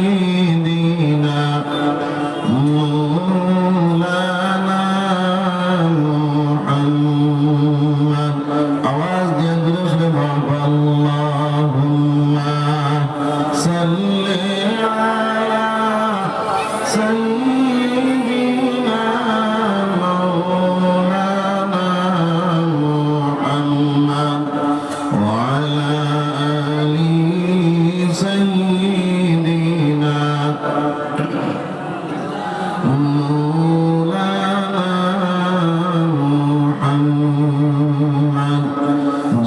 سيدنا مولانا محمد आवाज दिया दुरुस्त اللهم صل على سيدنا مولانا محمد وعلى آل سيدنا مولانا محمد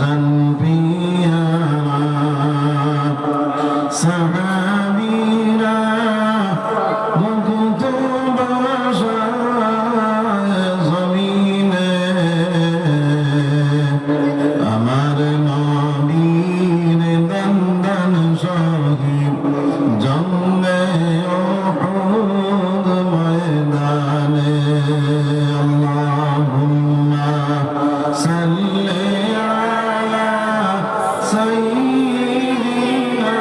جنبيا صحابينا وكتب زمينه আমার নবীর দন্দন শহীদ জন্মে উহুদ ময়দানে আল্লাহুম্মা সাল্লি আলা সাইয়্যিদিনা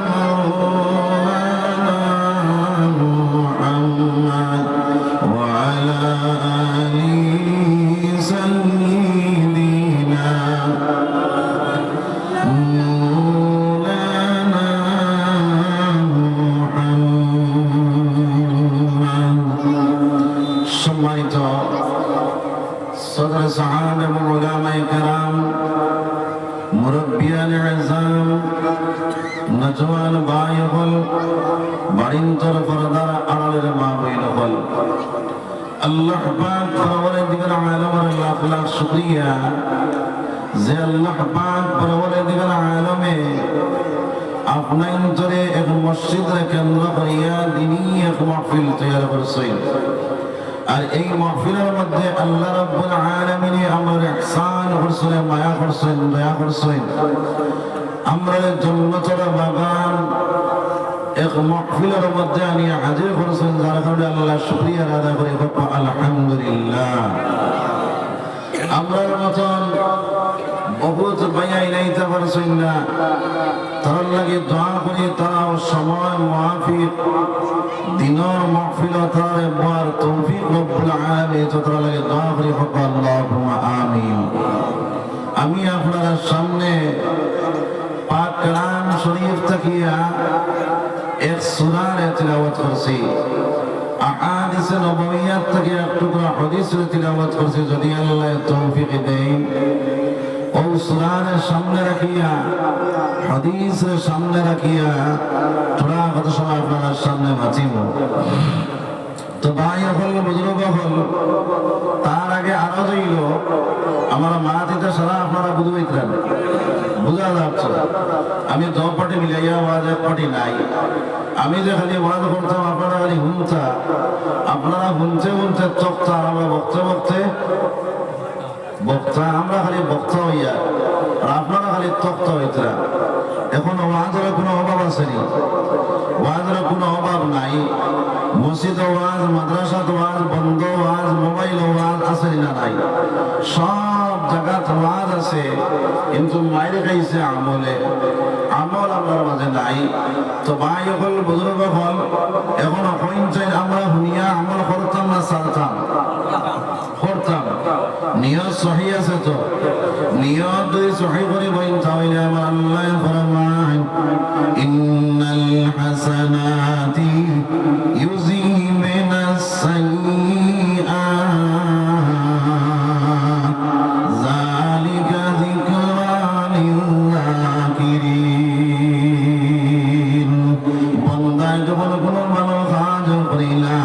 মাওলানা মুহাম্মদ ওয়া আলা আলি সাইয়্যিদিনা مولانا محمد সম্মানিত সদর সাহাব এবং উলামায়ে কেরাম মুরব্বিয়ান আযম নজওয়ান ভাই হল বাড়িন্তর পর্দার আড়ালের মা বোন হল আল্লাহ পাক পরওয়ারদিগার আলমের লাখ লাখ শুকরিয়া যে আল্লাহ পাক পরওয়ারদিগার আলমে আপনার অন্তরে এক মসজিদের কেন্দ্র করিয়া দিনই এক মাহফিল তৈরি করছেন আর এই মাহফিলের মধ্যে আল্লাহ রাব্বুল আলামিন আমার ইহসান করছেন মায়া করছেন দয়া করছেন আমরা জান্নাতের বাগান এক মাহফিলের মধ্যে আনিয়া হাজির করছেন যার কারণে আল্লাহ শুকরিয়া আদায় করি আলহামদুলিল্লাহ আমরার মতন বহুত বায়াই নাইতে পারছেন না তার লাগে দোয়া করি তারা সময় মুআফিক দিনের মাহফিল তার একবার তৌফিক রব্বুল আলামিন তার লাগে দোয়া করি আল্লাহুম্মা আমিন আমি আপনাদের সামনে পাক কালাম শরীফ তাকিয়া এক সূরার তিলাওয়াত করছি আহাদিস নববিয়াত থেকে এক টুকরা হাদিস তিলাওয়াত করছি যদি আল্লাহ তৌফিক দেন ও সূরার সামনে রাখিয়া হাদিসের সামনে রাখিয়া থোড়া কত সময় আপনার সামনে বাঁচিব তো ভাই হল বুজুর্গ হল তার আগে আরো হইল আমার মা দিতে সারা আপনারা বুঝবেন বোঝা যাচ্ছে আমি দশ পার্টি মিলাইয়া ওয়াজ এক পার্টি নাই আমি যে খালি ওয়াজ করতাম আপনারা খালি শুনতা আপনারা শুনতে শুনতে চকতা আমরা বক্তা বক্তা আমরা খালি বক্তা হইয়া আর আপনারা খালি তক্তা হইতা এখন ওয়াজের কোনো অভাব আছে নি ওয়াজের কোনো অভাব নাই মসজিদ ওয়াজ মাদ্রাসাত ওয়াজ বন্ধ ওয়াজ মোবাইল ওয়াজ আছে না নাই সব জায়গাত ওয়াজ আছে কিন্তু মাইরে খাইছে আমলে আমল আমার মাঝে নাই তো ভাই হল বুজুর্গ হল এখন হইন চাই আমরা শুনিয়া আমল করতাম না সারতাম করতাম নিয়ত সহি আছে তো নিয়ত যদি সহি করে বইন তাহলে আমার আল্লাহ ফরমান ইন্নাল হাসানাতি ইউযিবুনাস সাইয়্যাত যালিকা যিকরা লিয-যাকিরিন বান্দা যখন কোনো ভালো কাজ করিলা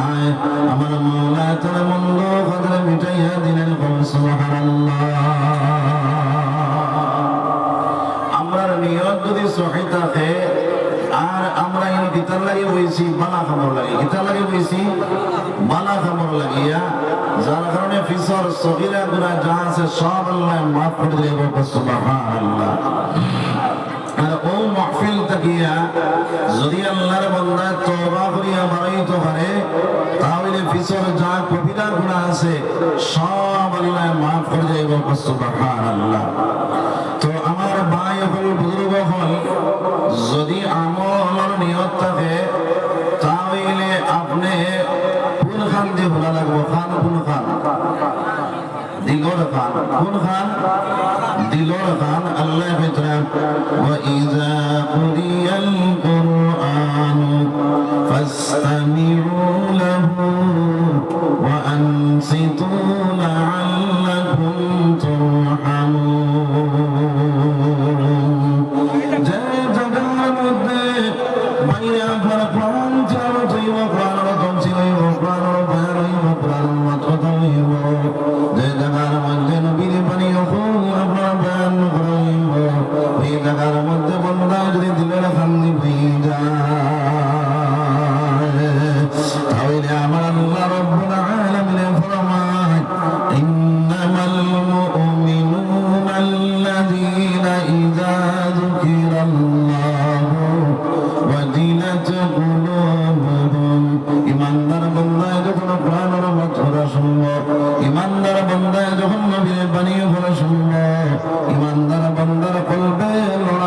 আমার মাওলা তার মন্দ কাজ মিটাইয়া দিলেন সুবহানাল্লাহ আমার নিয়ত যদি সহি থাকে আর আমরা এই গীতার লাগে বইছি বালা খবর লাগে গীতার লাগে বইছি বালা খবর লাগিয়া যার কারণে ফিসর সগীরা গুনাহ যা আছে সব আল্লাহ মাফ করে দেব সুবহানাল্লাহ আর ও মাহফিল তাকিয়া যদি আল্লাহর বান্দা তওবা করিয়া বাড়াইতে পারে তাহলে ফিসর যা কবিরা গুনাহ আছে সব আল্লাহ মাফ করে দেব সুবহানাল্লাহ। তো আমার ভাই হল বুজুর্গ হল যদি আমলের নিয়ত থাকে তাহলে আপনি কোন খান দিয়ে ভোলা লাগবো? খান কোন খান? দিলর খান। কোন খান? দিলর খান। আল্লাহ ফিতরান ওয়াইযা কুরিয়াল কুরআন ফাসতামিউ লাহু ওয়া আনসিতু লাআল্লাকুম তুরহামুন। যে জায়গার মধ্যে বাইরে আপনার কোরআন তেলাওয়াত হইব, কোরআনের তাফসীর হইব, কোরআনের বয়ান হইব, কোরআনের মাতকথা হইব, যে জায়গার মধ্যে নবীর বাণী আপনার বয়ান করা হইব, ওই জায়গার মধ্যে বন্দা যদি দিলের খান্দি হয়ে যায় তাহলে আমার আল্লাহ রাব্বুল আলামিন ফরমায় ইন্নামাল মুমিনুনা আল্লাযীনা ইযা যুকিরাল্লাহু ওয়াজিলাত কুলুবুহুম। ইমানদার বান্দায় যখন কোরআনের কথা শুনবে, ইমানদার বান্দায় যখন নবীর বাণী শুনবে, ইমানদার বান্দার কলবে লড়া